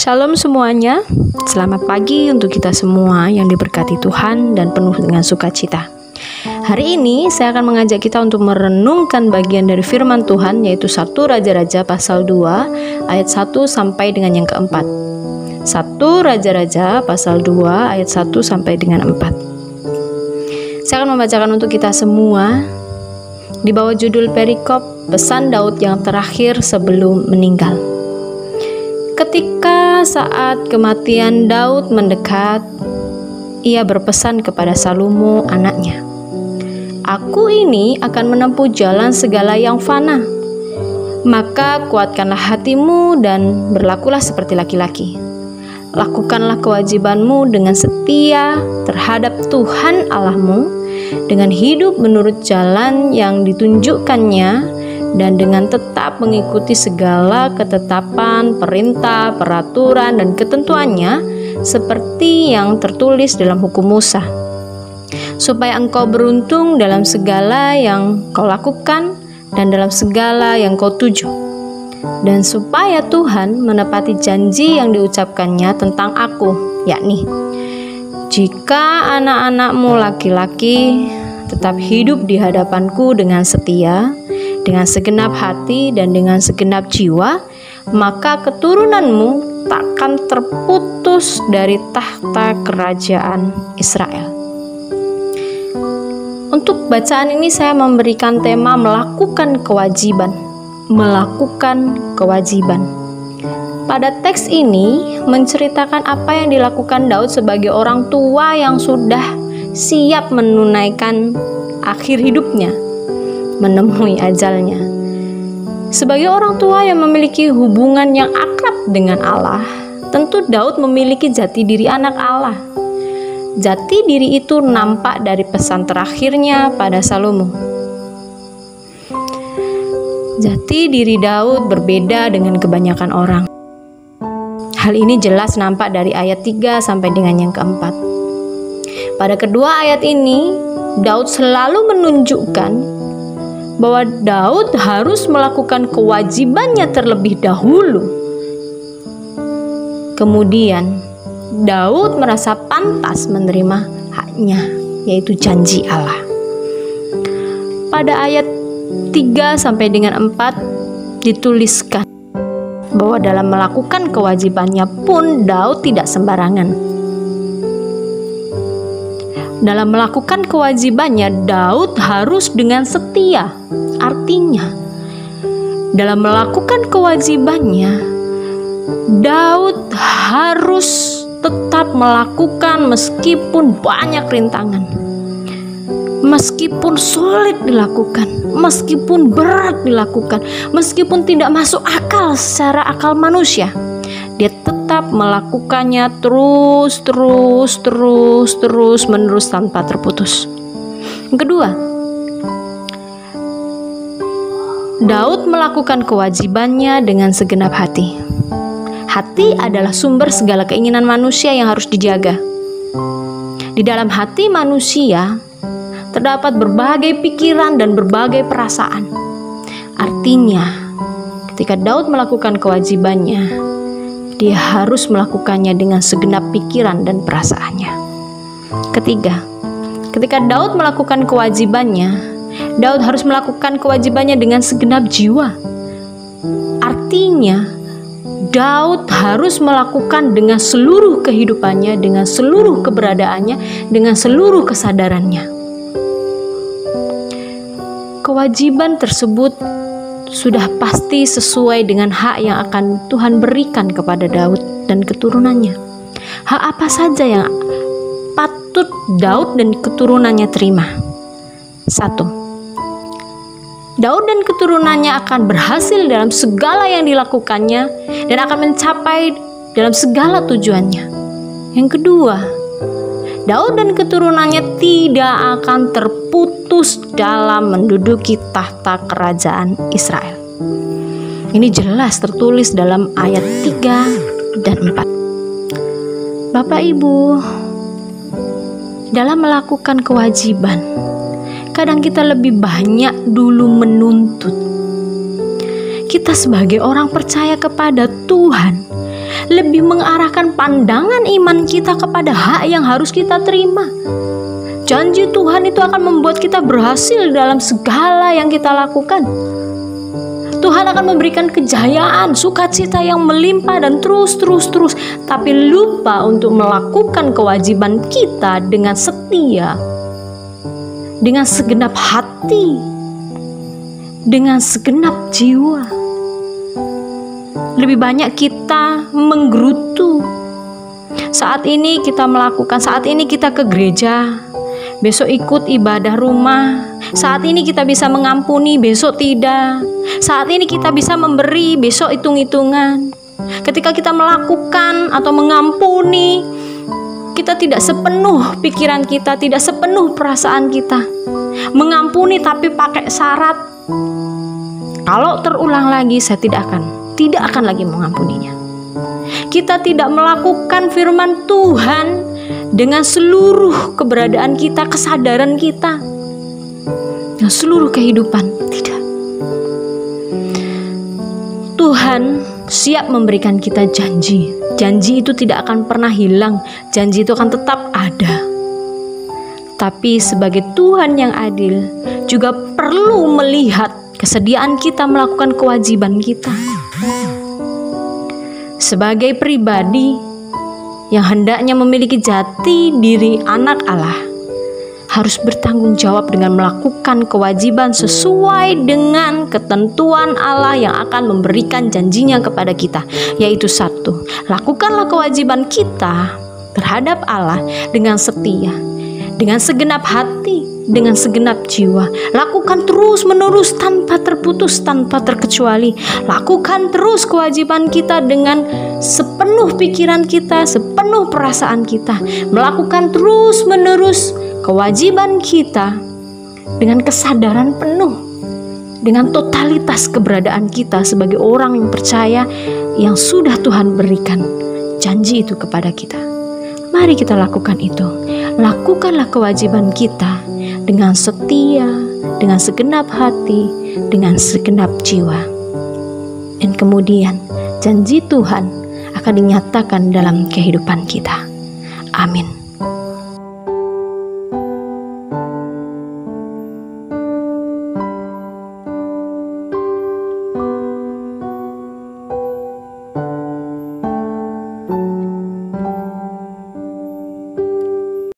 Shalom semuanya, selamat pagi untuk kita semua yang diberkati Tuhan dan penuh dengan sukacita. Hari ini saya akan mengajak kita untuk merenungkan bagian dari firman Tuhan, yaitu 1 Raja-Raja pasal 2 ayat 1 sampai dengan yang keempat. 1 Raja-Raja pasal 2 ayat 1 sampai dengan 4. Saya akan membacakan untuk kita semua di bawah judul perikop pesan Daud yang terakhir sebelum meninggal. Ketika saat kematian Daud mendekat, ia berpesan kepada Salomo anaknya, "Aku ini akan menempuh jalan segala yang fana. Maka kuatkanlah hatimu dan berlakulah seperti laki-laki. Lakukanlah kewajibanmu dengan setia terhadap Tuhan Allahmu, dengan hidup menurut jalan yang ditunjukkannya, dan dengan tetap mengikuti segala ketetapan, perintah, peraturan, dan ketentuannya seperti yang tertulis dalam hukum Musa, supaya engkau beruntung dalam segala yang kau lakukan dan dalam segala yang kau tuju, dan supaya Tuhan menepati janji yang diucapkannya tentang aku, yakni, jika anak-anakmu laki-laki tetap hidup di hadapanku dengan setia, dengan segenap hati dan dengan segenap jiwa, maka keturunanmu takkan terputus dari tahta kerajaan Israel." Untuk bacaan ini saya memberikan tema melakukan kewajiban. Melakukan kewajiban. Pada teks ini menceritakan apa yang dilakukan Daud sebagai orang tua yang sudah siap menunaikan akhir hidupnya, menemui ajalnya. Sebagai orang tua yang memiliki hubungan yang akrab dengan Allah, tentu Daud memiliki jati diri anak Allah. Jati diri itu nampak dari pesan terakhirnya pada Salomo. Jati diri Daud berbeda dengan kebanyakan orang. Hal ini jelas nampak dari ayat 3 sampai dengan yang keempat. Pada kedua ayat ini, Daud selalu menunjukkan bahwa Daud harus melakukan kewajibannya terlebih dahulu. Kemudian, Daud merasa pantas menerima haknya, yaitu janji Allah. Pada ayat 3 sampai dengan 4 dituliskan bahwa dalam melakukan kewajibannya pun Daud tidak sembarangan. Dalam melakukan kewajibannya, Daud harus dengan setia. Artinya, dalam melakukan kewajibannya, Daud harus tetap melakukan meskipun banyak rintangan, meskipun sulit dilakukan, meskipun berat dilakukan, meskipun tidak masuk akal secara akal manusia. Dia tetap melakukannya terus menerus tanpa terputus. Yang kedua, Daud melakukan kewajibannya dengan segenap hati. Hati adalah sumber segala keinginan manusia yang harus dijaga. Di dalam hati manusia terdapat berbagai pikiran dan berbagai perasaan. Artinya, ketika Daud melakukan kewajibannya, dia harus melakukannya dengan segenap pikiran dan perasaannya. Ketiga, ketika Daud melakukan kewajibannya, Daud harus melakukan kewajibannya dengan segenap jiwa. Artinya, Daud harus melakukan dengan seluruh kehidupannya, dengan seluruh keberadaannya, dengan seluruh kesadarannya. Kewajiban tersebut sudah pasti sesuai dengan hak yang akan Tuhan berikan kepada Daud dan keturunannya. Hak apa saja yang patut Daud dan keturunannya terima? 1. Daud dan keturunannya akan berhasil dalam segala yang dilakukannya dan akan mencapai dalam segala tujuannya. Yang kedua, Daud dan keturunannya tidak akan terputus dalam menduduki tahta kerajaan Israel. Ini jelas tertulis dalam ayat 3 dan 4. Bapak Ibu, dalam melakukan kewajiban, kadang kita lebih banyak dulu menuntut. Kita sebagai orang percaya kepada Tuhan lebih mengarahkan pandangan iman kita kepada hak yang harus kita terima. Janji Tuhan itu akan membuat kita berhasil dalam segala yang kita lakukan. Tuhan akan memberikan kejayaan, sukacita yang melimpah dan terus. Tapi lupa untuk melakukan kewajiban kita dengan setia, dengan segenap hati, dengan segenap jiwa. Lebih banyak kita menggerutu. Saat ini kita melakukan, saat ini kita ke gereja, besok ikut ibadah rumah. Saat ini kita bisa mengampuni, besok tidak. Saat ini kita bisa memberi, besok hitung-hitungan. Ketika kita melakukan atau mengampuni, kita tidak sepenuh pikiran kita, tidak sepenuh perasaan kita. Mengampuni tapi pakai syarat, kalau terulang lagi saya tidak akan lagi mengampuninya. Kita tidak melakukan firman Tuhan dengan seluruh keberadaan kita, kesadaran kita, dengan seluruh kehidupan. Tidak. Tuhan siap memberikan kita janji. Janji itu tidak akan pernah hilang. Janji itu akan tetap ada. Tapi sebagai Tuhan yang adil, juga perlu melihat kesediaan kita melakukan kewajiban kita. Sebagai pribadi yang hendaknya memiliki jati diri anak Allah, harus bertanggung jawab dengan melakukan kewajiban sesuai dengan ketentuan Allah yang akan memberikan janjinya kepada kita, yaitu 1, lakukanlah kewajiban kita terhadap Allah dengan setia, dengan segenap hati, dengan segenap jiwa. Lakukan terus menerus tanpa terputus, tanpa terkecuali. Lakukan terus kewajiban kita dengan sepenuh pikiran kita, sepenuh perasaan kita. Melakukan terus menerus kewajiban kita dengan kesadaran penuh, dengan totalitas keberadaan kita sebagai orang yang percaya yang sudah Tuhan berikan janji itu kepada kita. Mari kita lakukan itu. Lakukanlah kewajiban kita dengan setia, dengan segenap hati, dengan segenap jiwa. Dan kemudian janji Tuhan akan dinyatakan dalam kehidupan kita. Amin.